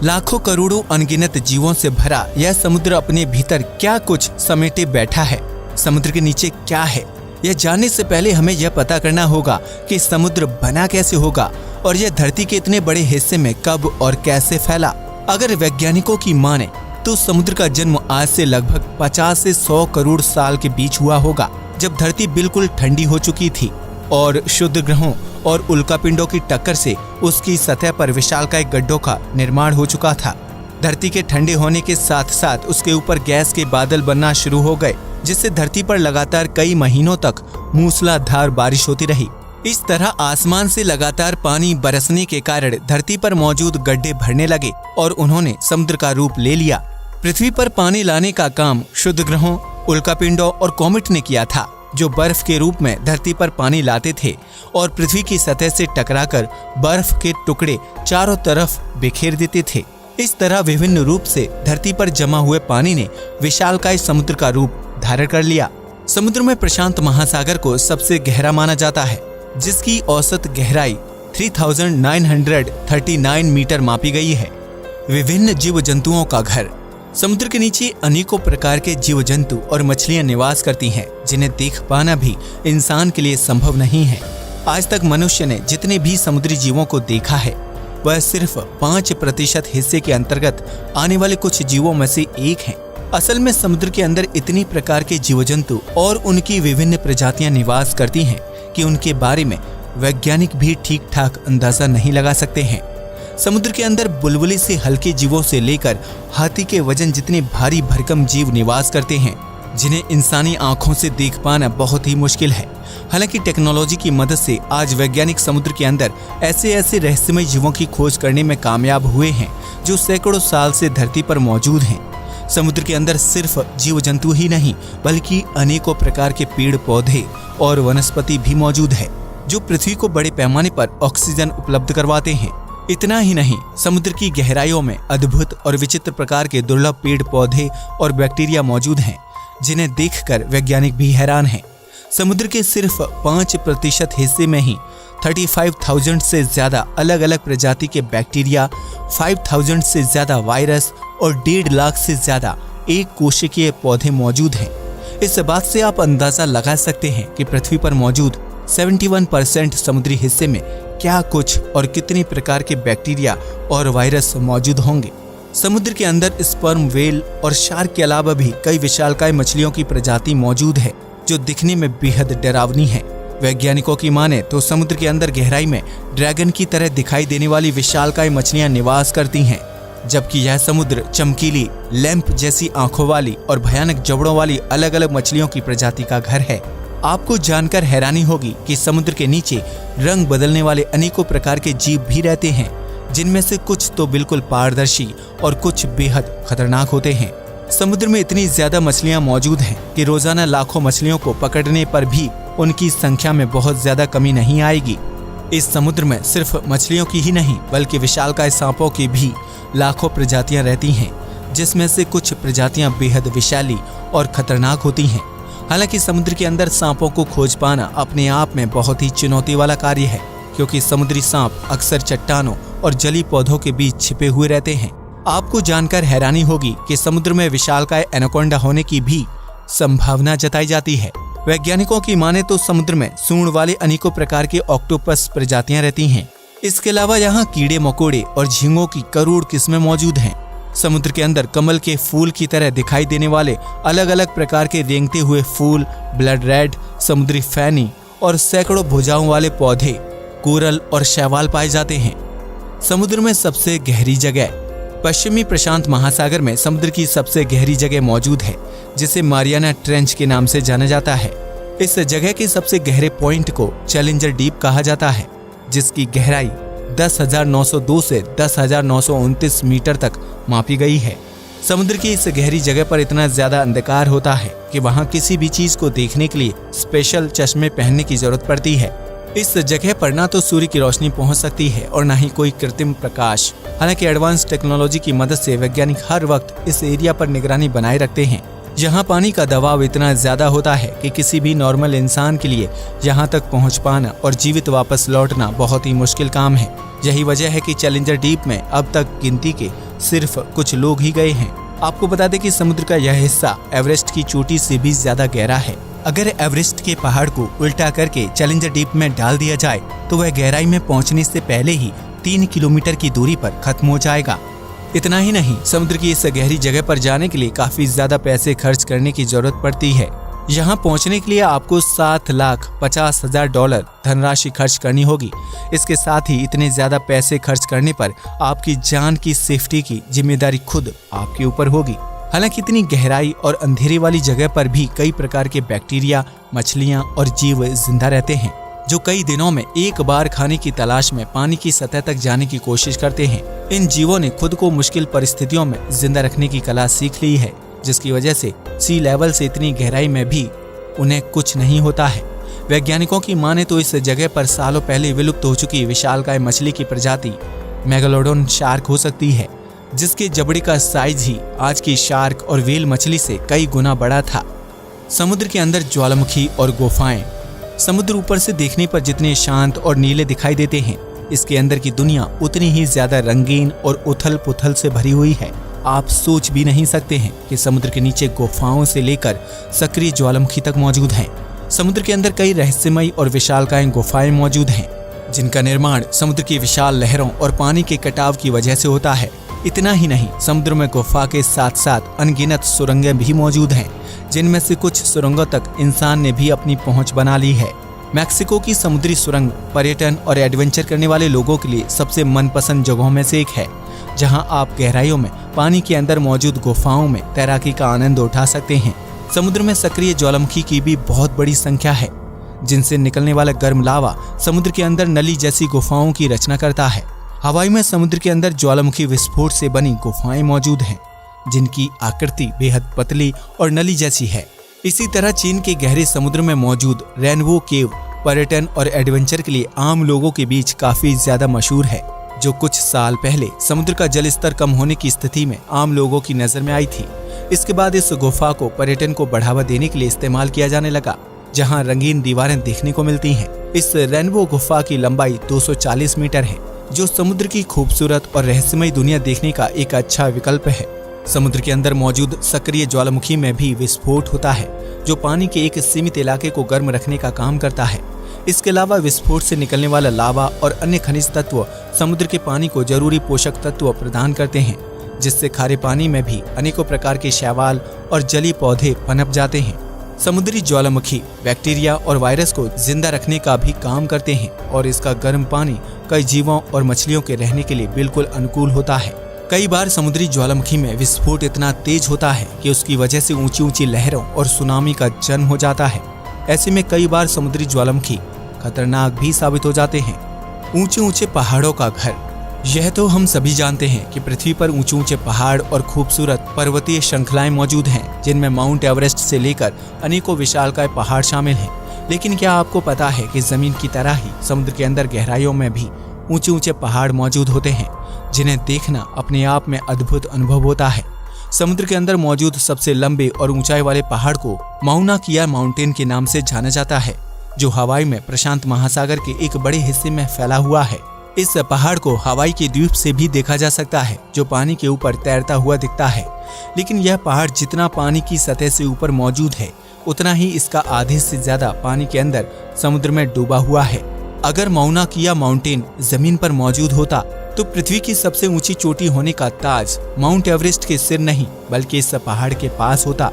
लाखों करोड़ों अनगिनत जीवों से भरा यह समुद्र अपने भीतर क्या कुछ समेटे बैठा है। समुद्र के नीचे क्या है, यह जानने से पहले हमें यह पता करना होगा कि समुद्र बना कैसे होगा और यह धरती के इतने बड़े हिस्से में कब और कैसे फैला। अगर वैज्ञानिकों की माने तो समुद्र का जन्म आज से लगभग 50 से 100 करोड़ साल के बीच हुआ होगा, जब धरती बिल्कुल ठंडी हो चुकी थी और शुद्ध ग्रहों और उल्कापिंडों की टक्कर से उसकी सतह पर विशालकाय गड्ढों का निर्माण हो चुका था। धरती के ठंडे होने के साथ साथ उसके ऊपर गैस के बादल बनना शुरू हो गए, जिससे धरती पर लगातार कई महीनों तक मूसलाधार बारिश होती रही। इस तरह आसमान से लगातार पानी बरसने के कारण धरती पर मौजूद गड्ढे भरने लगे और उन्होंने समुद्र का रूप ले लिया। पृथ्वी पर पानी लाने का काम शुद्ध ग्रहों, उल्कापिंडों और कॉमेट ने किया था, जो बर्फ के रूप में धरती पर पानी लाते थे और पृथ्वी की सतह से टकराकर बर्फ के टुकड़े चारों तरफ बिखेर देते थे। इस तरह विभिन्न रूप से धरती पर जमा हुए पानी ने विशालकाय समुद्र का रूप धारण कर लिया। समुद्र में प्रशांत महासागर को सबसे गहरा माना जाता है, जिसकी औसत गहराई 3939 मीटर मापी गई है। विभिन्न जीव जंतुओं का घर। समुद्र के नीचे अनेकों प्रकार के जीव जंतु और मछलियां निवास करती हैं, जिन्हें देख पाना भी इंसान के लिए संभव नहीं है। आज तक मनुष्य ने जितने भी समुद्री जीवों को देखा है, वह सिर्फ 5% हिस्से के अंतर्गत आने वाले कुछ जीवों में से एक हैं। असल में समुद्र के अंदर इतनी प्रकार के जीव जंतु और उनकी विभिन्न प्रजातियां निवास करती हैं कि उनके बारे में वैज्ञानिक भी ठीक ठाक अंदाजा नहीं लगा सकते हैं। समुद्र के अंदर बुलबुली से हल्के जीवों से लेकर हाथी के वजन जितने भारी भरकम जीव निवास करते हैं, जिन्हें इंसानी आंखों से देख पाना बहुत ही मुश्किल है। हालांकि टेक्नोलॉजी की मदद से आज वैज्ञानिक समुद्र के अंदर ऐसे रहस्यमय जीवों की खोज करने में कामयाब हुए हैं, जो सैकड़ों साल से धरती पर मौजूद हैं। समुद्र के अंदर सिर्फ जीव जंतु ही नहीं, बल्कि अनेकों प्रकार के पेड़ पौधे और वनस्पति भी मौजूद है, जो पृथ्वी को बड़े पैमाने पर ऑक्सीजन उपलब्ध करवाते हैं। इतना ही नहीं, समुद्र की गहराइयों में अद्भुत और विचित्र प्रकार के दुर्लभ पेड़ पौधे और बैक्टीरिया मौजूद हैं, जिन्हें देखकर वैज्ञानिक भी हैरान हैं। समुद्र के सिर्फ 5% हिस्से में ही 35,000 से ज्यादा अलग अलग प्रजाति के बैक्टीरिया, 5,000 से ज्यादा वायरस और 1.5 लाख से ज्यादा एक कोशिकीय पौधे मौजूद हैं। इस बात से आप अंदाजा लगा सकते हैं कि पृथ्वी पर मौजूद 71% समुद्री हिस्से में क्या कुछ और कितने प्रकार के बैक्टीरिया और वायरस मौजूद होंगे। समुद्र के अंदर स्पर्म व्हेल और शार्क के अलावा भी कई विशालकाय मछलियों की प्रजाति मौजूद है, जो दिखने में बेहद डरावनी है। वैज्ञानिकों की माने तो समुद्र के अंदर गहराई में ड्रैगन की तरह दिखाई देने वाली विशालकाय मछलियां निवास करती हैं, जबकि यह समुद्र चमकीली लैंप जैसी आंखों वाली और भयानक जबड़ों वाली अलग अलग मछलियों की प्रजाति का घर है। आपको जानकर हैरानी होगी कि समुद्र के नीचे रंग बदलने वाले अनेकों प्रकार के जीव भी रहते हैं, जिनमें से कुछ तो बिल्कुल पारदर्शी और कुछ बेहद खतरनाक होते हैं। समुद्र में इतनी ज्यादा मछलियां मौजूद हैं कि रोजाना लाखों मछलियों को पकड़ने पर भी उनकी संख्या में बहुत ज्यादा कमी नहीं आएगी। इस समुद्र में सिर्फ मछलियों की ही नहीं, बल्कि विशालकाय सांपों की भी लाखों प्रजातियां रहती हैं, जिसमें से कुछ प्रजातियां बेहद विषैली और खतरनाक होती हैं। हालांकि समुद्र के अंदर सांपों को खोज पाना अपने आप में बहुत ही चुनौती वाला कार्य है, क्योंकि समुद्री सांप अक्सर चट्टानों और जली पौधों के बीच छिपे हुए रहते हैं। आपको जानकर हैरानी होगी कि समुद्र में विशालकाय एनाकोंडा होने की भी संभावना जताई जाती है। वैज्ञानिकों की माने तो समुद्र में सूंड वाले अनेकों प्रकार के ऑक्टोपस प्रजातियां रहती हैं। इसके अलावा यहाँ कीड़े मकोड़े और झींगों की करोड़ किस्में मौजूद हैं। समुद्र के अंदर कमल के फूल की तरह दिखाई देने वाले अलग अलग प्रकार के रेंगते हुए फूल, ब्लड रेड, समुद्री फैनी और सैकड़ों भुजाओं वाले पौधे, कोरल और शैवाल पाए जाते हैं। समुद्र में सबसे गहरी जगह। पश्चिमी प्रशांत महासागर में समुद्र की सबसे गहरी जगह मौजूद है, जिसे मारियाना ट्रेंच के नाम से जाना जाता है। इस जगह के सबसे गहरे पॉइंट को चैलेंजर डीप कहा जाता है, जिसकी गहराई 10,902 से 10,929 मीटर तक मापी गई है। समुद्र की इस गहरी जगह पर इतना ज्यादा अंधकार होता है कि वहां किसी भी चीज को देखने के लिए स्पेशल चश्मे पहनने की जरूरत पड़ती है। इस जगह पर ना तो सूर्य की रोशनी पहुंच सकती है और ना ही कोई कृत्रिम प्रकाश। हालांकि एडवांस टेक्नोलॉजी की मदद से वैज्ञानिक हर वक्त इस एरिया पर निगरानी बनाए रखते हैं। यहाँ पानी का दबाव इतना ज्यादा होता है कि किसी भी नॉर्मल इंसान के लिए यहाँ तक पहुँच पाना और जीवित वापस लौटना बहुत ही मुश्किल काम है। यही वजह है कि चैलेंजर डीप में अब तक गिनती के सिर्फ कुछ लोग ही गए हैं। आपको बता दें कि समुद्र का यह हिस्सा एवरेस्ट की चोटी से भी ज्यादा गहरा है। अगर एवरेस्ट के पहाड़ को उल्टा करके चैलेंजर डीप में डाल दिया जाए तो वह गहराई में पहुंचने से पहले ही 3 किलोमीटर की दूरी पर खत्म हो जाएगा। इतना ही नहीं, समुद्र की इस गहरी जगह पर जाने के लिए काफी ज्यादा पैसे खर्च करने की जरूरत पड़ती है। यहाँ पहुँचने के लिए आपको $7,50,000 धनराशि खर्च करनी होगी। इसके साथ ही इतने ज्यादा पैसे खर्च करने पर आपकी जान की सेफ्टी की जिम्मेदारी खुद आपके ऊपर होगी। हालांकि इतनी गहराई और अंधेरे वाली जगह पर भी कई प्रकार के बैक्टीरिया, मछलियां और जीव जिंदा रहते हैं, जो कई दिनों में एक बार खाने की तलाश में पानी की सतह तक जाने की कोशिश करते हैं। इन जीवों ने खुद को मुश्किल परिस्थितियों में जिंदा रखने की कला सीख ली है, जिसकी वजह से सी लेवल से इतनी गहराई में भी उन्हें कुछ नहीं होता है। वैज्ञानिकों की माने तो इस जगह पर सालों पहले विलुप्त हो चुकी विशालकाय मछली की प्रजाति मेगालोडोन शार्क हो सकती है, जिसके जबड़े का साइज ही आज की शार्क और व्हेल मछली से कई गुना बड़ा था। समुद्र के अंदर ज्वालामुखी और गुफाएं। समुद्र ऊपर से देखने पर जितने शांत और नीले दिखाई देते हैं, इसके अंदर की दुनिया उतनी ही ज्यादा रंगीन और उथल पुथल से भरी हुई है। आप सोच भी नहीं सकते हैं कि समुद्र के नीचे गुफाओं से लेकर सक्रिय ज्वालामुखी तक मौजूद हैं। समुद्र के अंदर कई रहस्यमयी और विशालकाय गुफाएं मौजूद हैं, जिनका निर्माण समुद्र की विशाल लहरों और पानी के कटाव की वजह से होता है। इतना ही नहीं, समुद्र में गुफा के साथ साथ अनगिनत सुरंगें भी मौजूद हैं, जिनमें से कुछ सुरंगों तक इंसान ने भी अपनी पहुंच बना ली है। मैक्सिको की समुद्री सुरंग पर्यटन और एडवेंचर करने वाले लोगों के लिए सबसे मनपसंद जगहों में से एक है, जहां आप गहराइयों में पानी के अंदर मौजूद गुफाओं में तैराकी का आनंद उठा सकते हैं। समुद्र में सक्रिय ज्वालामुखी की भी बहुत बड़ी संख्या है, जिनसे निकलने वाला गर्म लावा समुद्र के अंदर नली जैसी गुफाओं की रचना करता है। हवाई में समुद्र के अंदर ज्वालामुखी विस्फोट से बनी गुफाएं मौजूद हैं, जिनकी आकृति बेहद पतली और नली जैसी है। इसी तरह चीन के गहरे समुद्र में मौजूद रेनबो केव पर्यटन और एडवेंचर के लिए आम लोगों के बीच काफी ज्यादा मशहूर है, जो कुछ साल पहले समुद्र का जल स्तर कम होने की स्थिति में आम लोगों की नजर में आई थी। इसके बाद इस गुफा को पर्यटन को बढ़ावा देने के लिए इस्तेमाल किया जाने लगा, जहां रंगीन दीवारें देखने को मिलती हैं। इस रेनबो गुफा की लंबाई 240 मीटर है, जो समुद्र की खूबसूरत और रहस्यमयी दुनिया देखने का एक अच्छा विकल्प है। समुद्र के अंदर मौजूद सक्रिय ज्वालामुखी में भी विस्फोट होता है, जो पानी के एक सीमित इलाके को गर्म रखने का काम करता है। इसके अलावा विस्फोट से निकलने वाला लावा और अन्य खनिज तत्व समुद्र के पानी को जरूरी पोषक तत्व प्रदान करते हैं, जिससे खारे पानी में भी अनेकों प्रकार के शैवाल और जलीय पौधे पनप जाते हैं। समुद्री ज्वालामुखी बैक्टीरिया और वायरस को जिंदा रखने का भी काम करते हैं, और इसका गर्म पानी कई जीवों और मछलियों के रहने के लिए बिल्कुल अनुकूल होता है। कई बार समुद्री ज्वालामुखी में विस्फोट इतना तेज होता है कि उसकी वजह से ऊंची ऊंची लहरों और सुनामी का जन्म हो जाता है। ऐसे में कई बार समुद्री ज्वालामुखी खतरनाक भी साबित हो जाते हैं। ऊंचे ऊंचे पहाड़ों का घर। यह तो हम सभी जानते हैं कि पृथ्वी पर ऊंचे ऊंचे पहाड़ और खूबसूरत पर्वतीय श्रृंखलाएं मौजूद हैं, जिनमें माउंट एवरेस्ट से लेकर अनेकों विशालकाय पहाड़ शामिल हैं। लेकिन क्या आपको पता है कि जमीन की तरह ही समुद्र के अंदर गहराइयों में भी ऊंचे ऊंचे पहाड़ मौजूद होते हैं, जिन्हें देखना अपने आप में अद्भुत अनुभव होता है। समुद्र के अंदर मौजूद सबसे लंबे और ऊंचाई वाले पहाड़ को माउना किया माउंटेन के नाम से जाना जाता है, जो हवाई में प्रशांत महासागर के एक बड़े हिस्से में फैला हुआ है। इस पहाड़ को हवाई के द्वीप से भी देखा जा सकता है, जो पानी के ऊपर तैरता हुआ दिखता है। लेकिन यह पहाड़ जितना पानी की सतह से ऊपर मौजूद है, उतना ही इसका आधे से ज्यादा पानी के अंदर समुद्र में डूबा हुआ है। अगर माउना किया माउंटेन जमीन पर मौजूद होता तो पृथ्वी की सबसे ऊंची चोटी होने का ताज माउंट एवरेस्ट के सिर नहीं बल्कि इस पहाड़ के पास होता।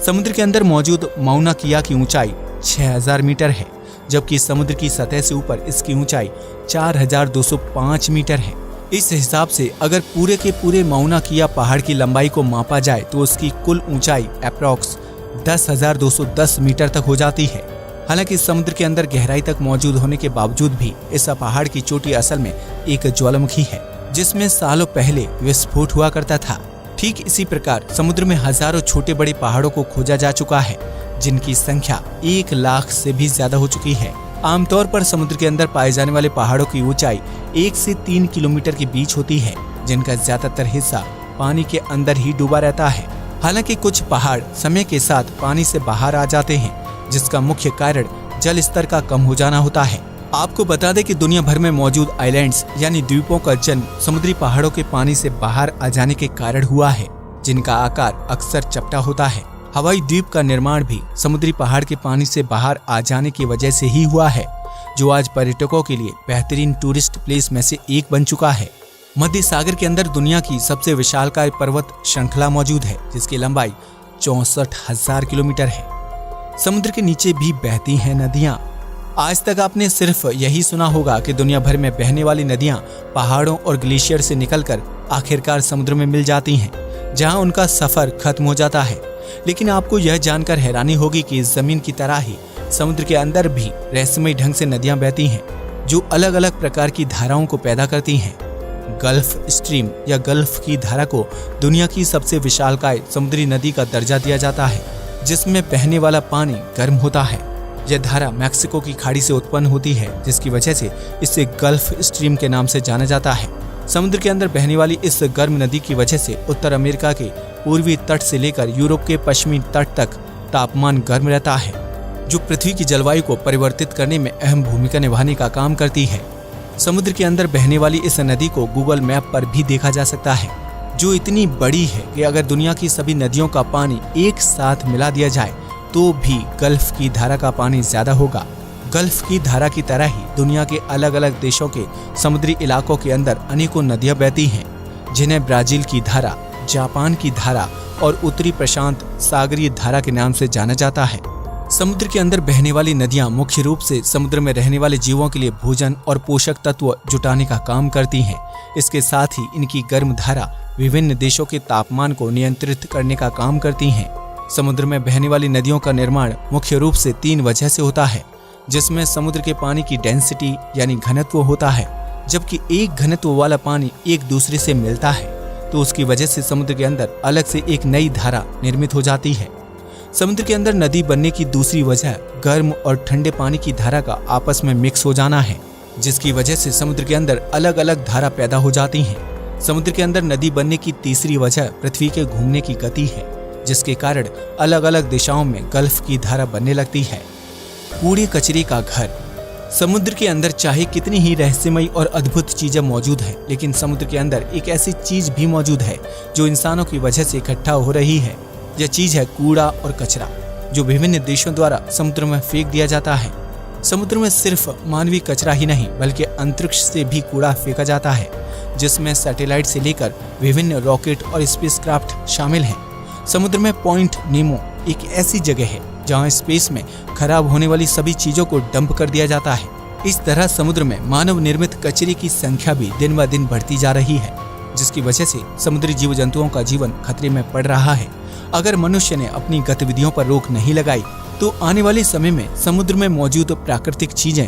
समुद्र के अंदर मौजूद माउना किया की ऊंचाई 6000 मीटर है, जबकि समुद्र की सतह से ऊपर इसकी ऊंचाई 4205 मीटर है। इस हिसाब से अगर पूरे के पूरे माउना किया पहाड़ की लंबाई को मापा जाए तो उसकी कुल ऊंचाई अप्रॉक्स 10,210 मीटर तक हो जाती है। हालांकि समुद्र के अंदर गहराई तक मौजूद होने के बावजूद भी इस पहाड़ की चोटी असल में एक ज्वालामुखी है, जिसमें सालों पहले विस्फोट हुआ करता था। ठीक इसी प्रकार समुद्र में हजारों छोटे बड़े पहाड़ों को खोजा जा चुका है, जिनकी संख्या 1 लाख से भी ज्यादा हो चुकी है। आमतौर पर समुद्र के अंदर पाए जाने वाले पहाड़ों की ऊंचाई 1 से 3 किलोमीटर के बीच होती है, जिनका ज्यादातर हिस्सा पानी के अंदर ही डूबा रहता है। हालांकि कुछ पहाड़ समय के साथ पानी से बाहर आ जाते हैं, जिसका मुख्य कारण जल स्तर का कम हो जाना होता है। आपको बता दें कि दुनिया भर में मौजूद आइलैंड्स यानी द्वीपों का जन्म समुद्री पहाड़ों के पानी से बाहर आ जाने के कारण हुआ है, जिनका आकार अक्सर चपटा होता है। हवाई द्वीप का निर्माण भी समुद्री पहाड़ के पानी से बाहर आ जाने की वजह से ही हुआ है, जो आज पर्यटकों के लिए बेहतरीन टूरिस्ट प्लेस में से एक बन चुका है। मध्य सागर के अंदर दुनिया की सबसे विशालकाय पर्वत श्रृंखला मौजूद है, जिसकी लंबाई 64,000 किलोमीटर है। समुद्र के नीचे भी बहती हैं नदियां। आज तक आपने सिर्फ यही सुना होगा कि दुनिया भर में बहने वाली नदियां पहाड़ों और ग्लेशियर से निकलकर आखिरकार समुद्र में मिल जाती हैं, जहां उनका सफर खत्म हो जाता है। लेकिन आपको यह जानकर हैरानी होगी कि जमीन की तरह ही समुद्र के अंदर भी रहस्यमय ढंग से नदियां बहती हैं, जो अलग अलग प्रकार की धाराओं को पैदा करती हैं। गल्फ स्ट्रीम या गल्फ की धारा को दुनिया की सबसे विशालकाय समुद्री नदी का दर्जा दिया जाता है, जिसमें बहने वाला पानी गर्म होता है। यह धारा मैक्सिको की खाड़ी से उत्पन्न होती है, जिसकी वजह से इसे गल्फ स्ट्रीम के नाम से जाना जाता है। समुद्र के अंदर बहने वाली इस गर्म नदी की वजह से उत्तर अमेरिका के पूर्वी तट से लेकर यूरोप के पश्चिमी तट तक तापमान गर्म रहता है, जो पृथ्वी की जलवायु को परिवर्तित करने में अहम भूमिका निभाने का काम करती है। समुद्र के अंदर बहने वाली इस नदी को गूगल मैप पर भी देखा जा सकता है, जो इतनी बड़ी है कि अगर दुनिया की सभी नदियों का पानी एक साथ मिला दिया जाए तो भी गल्फ की धारा का पानी ज्यादा होगा। गल्फ की धारा की तरह ही दुनिया के अलग अलग देशों के समुद्री इलाकों के अंदर अनेकों नदियां बहती हैं, जिन्हें ब्राजील की धारा, जापान की धारा और उत्तरी प्रशांत सागरीय धारा के नाम से जाना जाता है। समुद्र के अंदर बहने वाली नदियां मुख्य रूप से समुद्र में रहने वाले जीवों के लिए भोजन और पोषक तत्व जुटाने का काम करती हैं। इसके साथ ही इनकी गर्म धारा विभिन्न देशों के तापमान को नियंत्रित करने का काम करती हैं। समुद्र में बहने वाली नदियों का निर्माण मुख्य रूप से 3 वजह से होता है, जिसमें समुद्र के पानी की डेंसिटी यानी घनत्व होता है। जबकि एक घनत्व वाला पानी एक दूसरे से मिलता है तो उसकी वजह से समुद्र के अंदर अलग से एक नई धारा निर्मित हो जाती है। समुद्र के अंदर नदी बनने की दूसरी वजह गर्म और ठंडे पानी की धारा का आपस में मिक्स हो जाना है, जिसकी वजह से समुद्र के अंदर अलग अलग धारा पैदा हो जाती हैं। समुद्र के अंदर नदी बनने की तीसरी वजह पृथ्वी के घूमने की गति है, जिसके कारण अलग अलग दिशाओं में गल्फ की धारा बनने लगती है। कूड़े कचरे का घर। समुद्र के अंदर चाहे कितनी ही रहस्यमय और अद्भुत चीजें मौजूद हैं, लेकिन समुद्र के अंदर एक ऐसी चीज भी मौजूद है जो इंसानों की वजह से इकट्ठा हो रही है। यह चीज है कूड़ा और कचरा, जो विभिन्न देशों द्वारा समुद्र में फेंक दिया जाता है। समुद्र में सिर्फ मानवीय कचरा ही नहीं बल्कि अंतरिक्ष से भी कूड़ा फेंका जाता है, जिसमें सैटेलाइट से लेकर विभिन्न रॉकेट और स्पेसक्राफ्ट शामिल हैं। समुद्र में पॉइंट नेमो एक ऐसी जगह है जहां स्पेस में खराब होने वाली सभी चीजों को डंप कर दिया जाता है। इस तरह समुद्र में मानव निर्मित कचरे की संख्या भी दिन ब दिन बढ़ती जा रही है, जिसकी वजह से समुद्री जीव जंतुओं का जीवन खतरे में पड़ रहा है। अगर मनुष्य ने अपनी गतिविधियों पर रोक नहीं लगाई तो आने वाले समय में समुद्र में मौजूद प्राकृतिक चीजें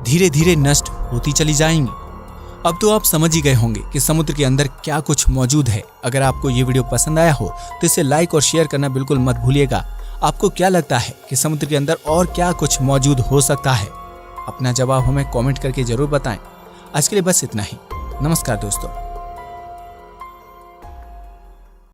धीरे धीरे नष्ट होती चली जाएंगी। अब तो आप समझ ही गए होंगे कि समुद्र के अंदर क्या कुछ मौजूद है। अगर आपको ये वीडियो पसंद आया हो तो इसे लाइक और शेयर करना बिल्कुल मत भूलिएगा। आपको क्या लगता है कि समुद्र के अंदर और क्या कुछ मौजूद हो सकता है? अपना जवाब हमें कमेंट करके जरूर बताएं। आज के लिए बस इतना ही। नमस्कार दोस्तों।